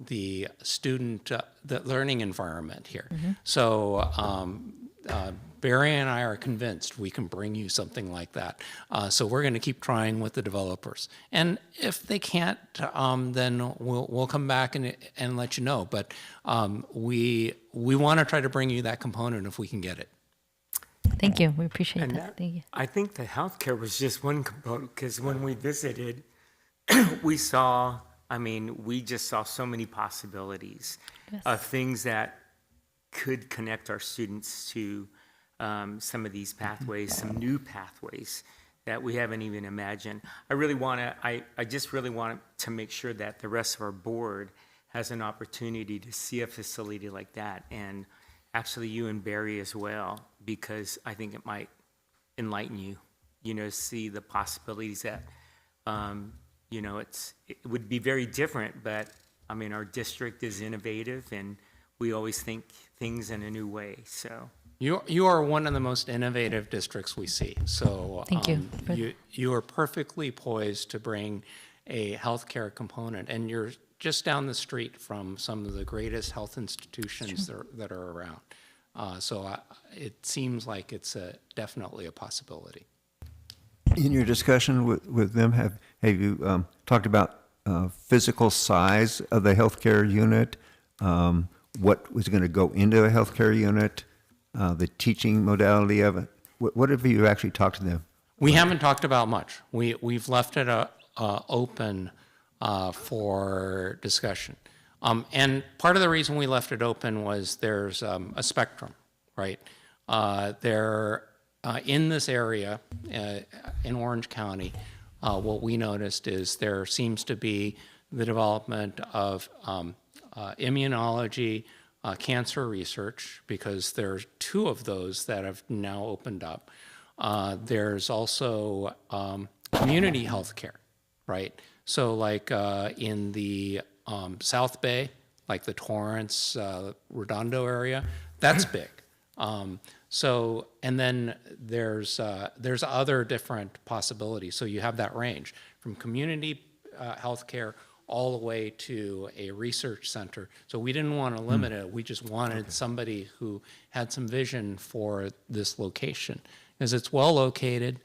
[SPEAKER 5] the student, the learning environment here. So Barry and I are convinced we can bring you something like that. So we're going to keep trying with the developers. And if they can't, then we'll come back and let you know. But we want to try to bring you that component if we can get it.
[SPEAKER 1] Thank you. We appreciate
[SPEAKER 8] And
[SPEAKER 1] that. Thank you.
[SPEAKER 8] I think the healthcare was just one component, because when we visited, we just saw so many possibilities of things that could connect our students to some of these pathways, some new pathways that we haven't even imagined. I just really want to make sure that the rest of our board has an opportunity to see a facility like that, and actually you and Barry as well, because I think it might enlighten you, see the possibilities that it would be very different, but I mean, our district is innovative and we always think things in a new way, so.
[SPEAKER 5] You are one of the most innovative districts we see. So
[SPEAKER 1] Thank you.
[SPEAKER 5] You are perfectly poised to bring a healthcare component, and you're just down the street from some of the greatest health institutions that are around. It seems like it's definitely a possibility.
[SPEAKER 3] In your discussion with them, have you talked about physical size of the healthcare unit? What was going to go into a healthcare unit? The teaching modality of it? What have you actually talked to them?
[SPEAKER 5] We haven't talked about much. We've left it open for discussion. And part of the reason we left it open was there's a spectrum, right? In this area, in Orange County, what we noticed is there seems to be the development of immunology, cancer research, because there's 2 of those that have now opened up. There's also community health care, right? So like in the South Bay, like the Torrance, Redondo area, that's big. And then there's other different possibilities. So you have that range from community health care all the way to a research center. So we didn't want to limit it. We just wanted somebody who had some vision for this location. Because it's well located,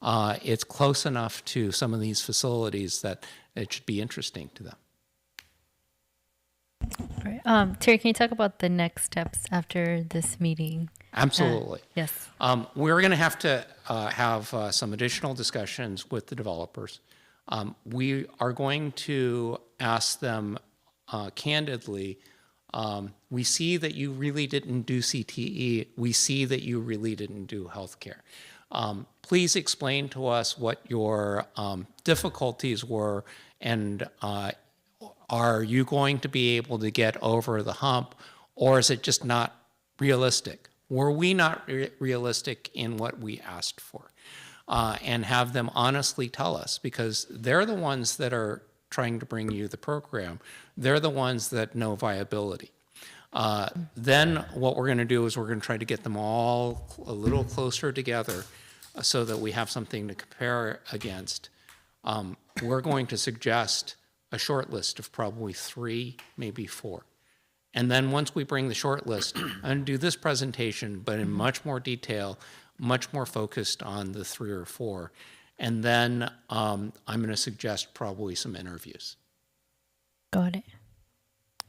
[SPEAKER 5] it's close enough to some of these facilities that it should be interesting to them.
[SPEAKER 1] All right. Terry, can you talk about the next steps after this meeting?
[SPEAKER 5] Absolutely.
[SPEAKER 1] Yes.
[SPEAKER 5] We're going to have some additional discussions with the developers. We are going to ask them candidly, we see that you really didn't do CTE. We see that you really didn't do healthcare. Please explain to us what your difficulties were, and are you going to be able to get over the hump, or is it just not realistic? Were we not realistic in what we asked for? And have them honestly tell us, because they're the ones that are trying to bring you the program. They're the ones that know viability. Then what we're going to do is we're going to try to get them all a little closer together so that we have something to compare against. We're going to suggest a short list of probably 3, maybe 4. And then once we bring the short list, I'm going to do this presentation, but in much more detail, much more focused on the 3 or 4. And then I'm going to suggest probably some interviews.
[SPEAKER 1] Got it.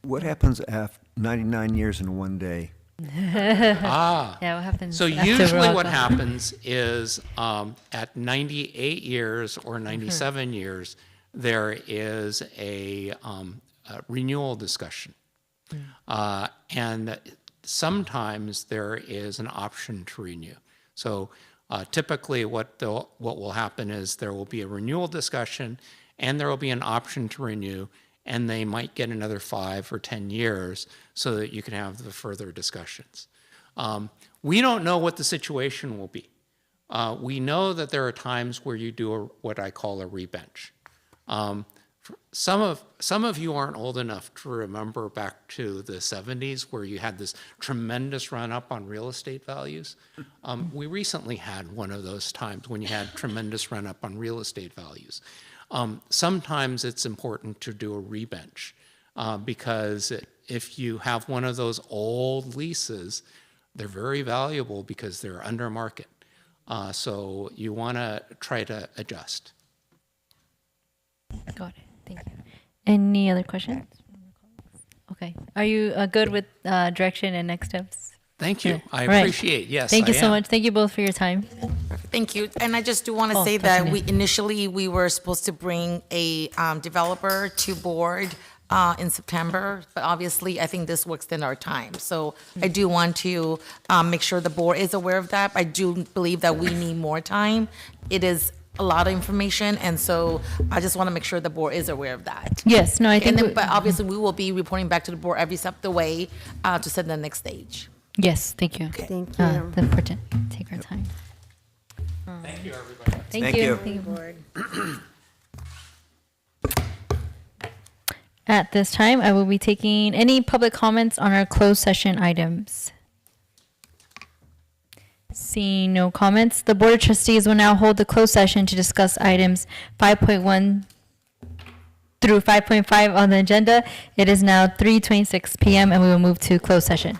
[SPEAKER 3] What happens after 99 years in one day?
[SPEAKER 5] Ah.
[SPEAKER 1] Yeah, what happens?
[SPEAKER 5] So
[SPEAKER 1] after
[SPEAKER 5] usually
[SPEAKER 1] we're all
[SPEAKER 5] what
[SPEAKER 1] gone?
[SPEAKER 5] happens is at 98 years or 97 years, there is a renewal discussion. And sometimes there is an option to renew. So typically what will happen is there will be a renewal discussion and there will be an option to renew, and they might get another 5 or 10 years so that you can have the further discussions. We don't know what the situation will be. We know that there are times where you do what I call a rebench. Some of you aren't old enough to remember back to the 70s where you had this tremendous run up on real estate values. We recently had one of those times when you had tremendous run up on real estate values. Sometimes it's important to do a rebench because if you have one of those old leases, they're very valuable because they're under market. So you want to try to adjust.
[SPEAKER 1] Got it. Thank you. Any other questions? Okay. Are you good with direction and next steps?
[SPEAKER 5] Thank you.
[SPEAKER 1] Yeah.
[SPEAKER 5] I
[SPEAKER 1] All right.
[SPEAKER 5] appreciate. Yes,
[SPEAKER 1] Thank you
[SPEAKER 5] I
[SPEAKER 1] so
[SPEAKER 5] am.
[SPEAKER 1] much. Thank you both for your time.
[SPEAKER 4] Thank you. And I just do want to
[SPEAKER 1] Oh,
[SPEAKER 4] say
[SPEAKER 1] Dr.
[SPEAKER 4] that
[SPEAKER 1] Neal.
[SPEAKER 4] we were supposed to bring a developer to board in September, but obviously I think this will extend our time. So I do want to make sure the board is aware of that. I do believe that we need more time. It is a lot of information, and so I just want to make sure the board is aware of that.
[SPEAKER 1] Yes. No, I think.
[SPEAKER 4] And then, but obviously we will be reporting back to the board every step of the way to set the next stage.
[SPEAKER 1] Yes. Thank you.
[SPEAKER 7] Thank you.
[SPEAKER 1] The important. Take our time.
[SPEAKER 5] Thank you, everybody.
[SPEAKER 1] Thank
[SPEAKER 3] Thank
[SPEAKER 1] you.
[SPEAKER 3] you.
[SPEAKER 1] Thank you.
[SPEAKER 7] Board.
[SPEAKER 1] At this time, I will be taking any public comments on our closed session items. Seeing no comments, the Board of Trustees will now hold the closed session to discuss items 5.1 through 5.5 on the agenda. It is now 3:26 p.m. and we will move to closed session.